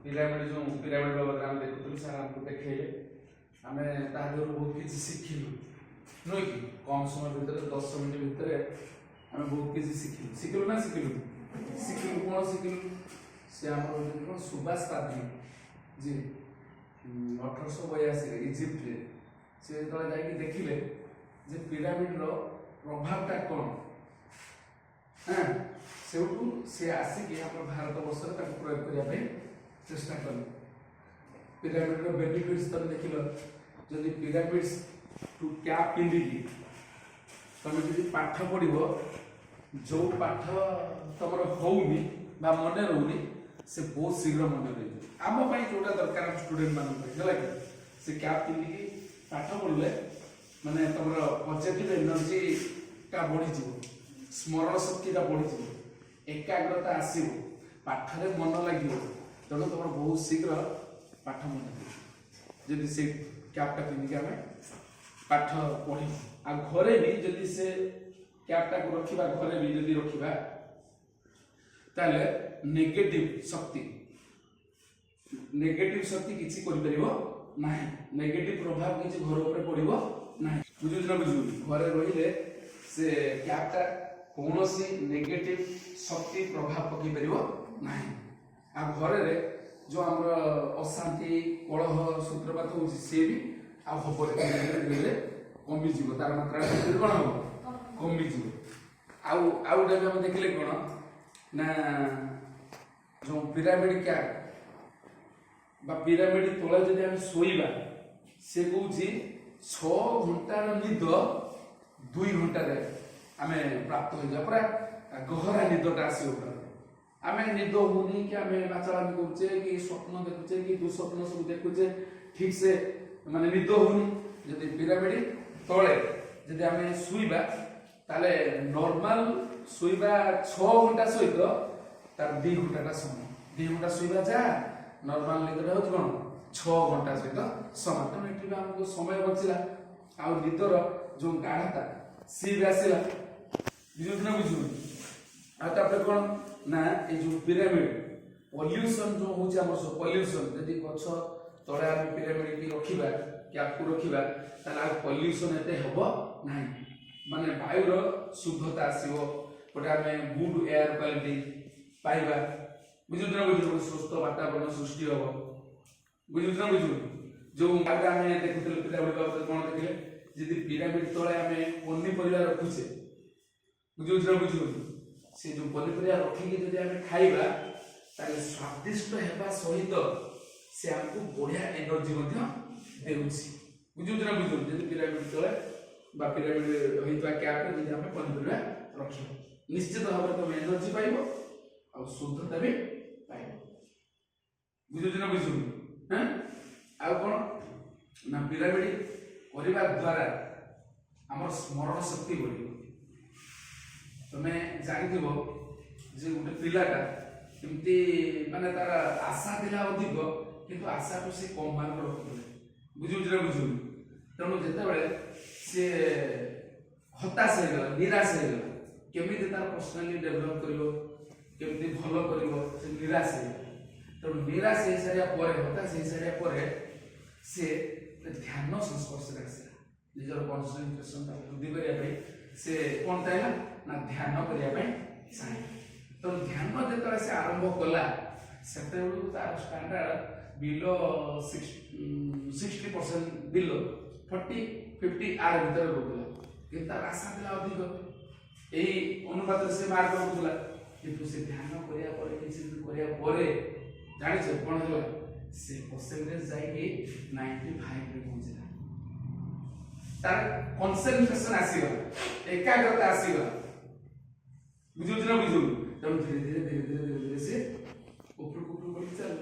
pyramid जो pyramid बाबद आम देखुलु sir आमको देखेले आम बहुत किसी शिखिलु नुह कि कम समय भितर 10 मिनट भितर आम बहुत किसी शिखिलु शिखिलु ना शिखिलु शिखिलु कौन शिखिलु से आम कौन सुभाष पात्री जी 1882 इजिप्ट रे से जो देखिले जे पिरामिड रो प्रभावटा कौन हाँ से आसिक आम भारत वर्ष प्रयोग करने चेष्टा कले पिरामिड रो बेनिफिट्स तुम देख जदि पिरामिड्स टू कैप पिंधिकी तुम जो पाठ पढ़ जो पाठ तुम होनी मन रोनी से बहुत शीघ्र मन रही आम जोटा दरकार स्टूडेंट मान से कैप पिंधिकी पाठ पढ़ले माने तुम पॉजिटिव एनर्जी का बढ़ी स्मरण शक्ति का बढ़ी एकाग्रता आसो पाठरे मन लगे तेणु तुम बहुत शीघ्र पाठ मन जदि से कैपटा पिंधिक आम पाठ पढ़ी आ घरे भी जदि से कैपटा को रखा घरे भी जदि रखा ताले नेगेटिव शक्ति किसी ना नेगेटिव प्रभाव किसी घर उपर पड़ो ना बुझुच ना बुझु घरे रहिले से कैपटा कौन नेगेटिव शक्ति प्रभाव पकई पार ना आ घरे जो आम अशांति कलह सूत्रपात हो सी भी हम धीरे कमिज तार मात्रा कौन हम कमिज आउ गोटे देखिले कौन ना जो पिरामिड कैप बा पिरामिड तले जब आम शोवा से कौन 6 घंटार निद 2 घंटे आम प्राप्त हो जा पूरा गहरा निदटा आसो आम निद होनी कि आम नाचामी करुचे कि स्वप्न देखुचे कि दुस्वप्न सब देखुचे ठीक से माने निद होनी जदि पिरामिड तले जदि आम शुवा ताले नॉर्मल शुवा 6 घंटा सहित तार 2 घंटा समय 2 घंटा शुवा जा नॉर्मल निदटा हो कौन 6 घंटा सहित समय तेणु ये आमको समय बचला आ निदर जो गाढ़ाता सी भी आसला बुझुच ना बुझु आपर कौन ना ये जो पिरामिड पॉल्यूशन जो होची हमर सो पॉल्यूशन यदि गछ तळे आम पिरामिड की रखिबा कैप को रखिबा ताला पॉल्यूशन एते हबो नाही माने वायुर शुद्धता आसीबो गोटे आम गुड एयर क्वालिटी पाइबा बुझुच ना बुझु सुस्थ वातावरण सृष्टि हबो बुझुच ना बुझु जो आम देखुथिल पिरामिड बाबत कोन देखिले यदि पिरामिड तळे आम पनीपरिया रखुचे बुझुच ना बुझु से जो पनीपरिया रखिकी जदि आम खाइबा ताले स्वादिष्ट हेबा सहित से हमको बढ़िया एनर्जी देउछि बुझुच ना बुझु जदि पिरामिड तळे बा पिरामिड होइतबा कैप जदि आम पनीपरिया रखिबो निश्चित भाव तुम एनर्जी पाइबो आ शुद्धता भी पाइबो बुझुच ना बुझु हां आ कोन ना पिरामिड करबा द्वारा हमर स्मरण शक्ति बढ़िबो तुम्हें जानिथिबो जे गोटे पिलाटा केमती माने तार आशा दिला अधिक किंतु आशा को से कम मार्क रखुले बुझुच ना बुझु तेणु जेते बेले से हताश हो गला निराश हो गला केमिति तार पर्सनाली डेवलप करिवो केमिति भलो करिवो से निराश हो तेणु निराश हो सारिया परे हताश हो सारिया परे से ध्यान संस्पर्श आसला निजर कॉन्सेंट्रेशन वृद्धि करिया से कौन था ना ध्यान करने चाहे तो ध्यान जो से आरंभ कला से तार स्टैंडर्ड बिलो 60% बिलो 40-50 आर भीतर रोकला कि तार आशा था अधिक यही अनुपात से मार्क रखुला किंतु से ध्यान करने जानी कौन है से परसेंटेज जाइए 95 रे पहुंचला तार कंसंट्रेशन आसीबा एकाग्रता आसीबा बुझुच ना बुझु तम धीरे धीरे से ऊपर बढ़ी चल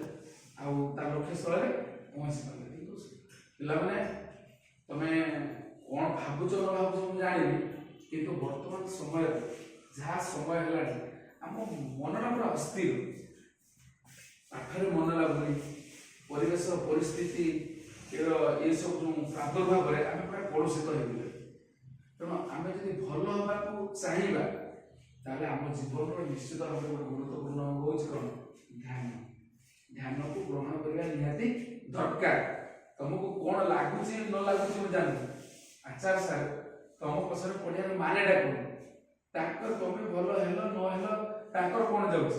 आ तार लक्ष्य स्थल रे पहुंच पाले ठीक अछि पिला माने तमे कोन भाबुच न भाबुच हम जानिबी किंतु वर्तमान समय जहा समय हलाडी हम मनरा पूरा अस्थिर पाखरे मन लागुनी परिवेश परिस्थिति ये सब जो प्रादुर्भाव आम पूरा कलुषित हो तेणु आम जब भल हवा चाहिए आम जीवन निश्चित भाव गोटे गुरुत्वपूर्ण अंग हूँ कौन ध्यान ध्यान को ग्रहण निहाती दरकार तुमको कौन लागुची न लागुची मैं जान आचार्य सर तुम पसर पढ़िया मानेटा कौन ताकर तुम भल हेलो न हेलो ताकर कौन जाउछ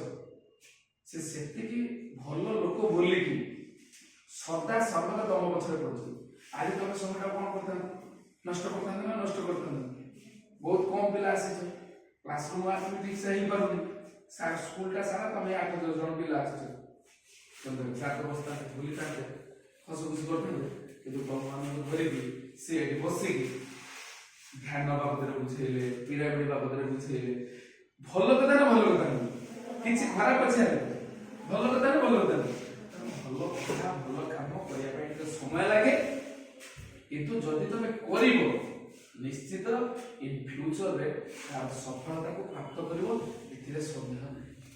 से सेतिकी भल लोक बोली कि सदा सर्वदा तुम पछरे पड़छ आज तुम समय कौन करता नष्ट करता ना नष्ट करता बहुत कम पिला आसी क्लासरूम आसी ठीक से ही पारुनी सार स्कूल का सारा तुम 8-10 जन पिला आसी तुम सात बस्ता भूली थाते हस खुश करते किंतु तुम मान धरिक सी बसिक ध्यान बाबद बुझेले पिरामिड बाबद बुझेले भल कथा ना भल कथा किसी खराब अच्छे भल कथा ना भल कथा भल कथा भल काम करने समय लगे किंतु जदि तुम करिवो निश्चित इन फ्यूचर रे सफलता को प्राप्त करिवो एथिरे सन्देह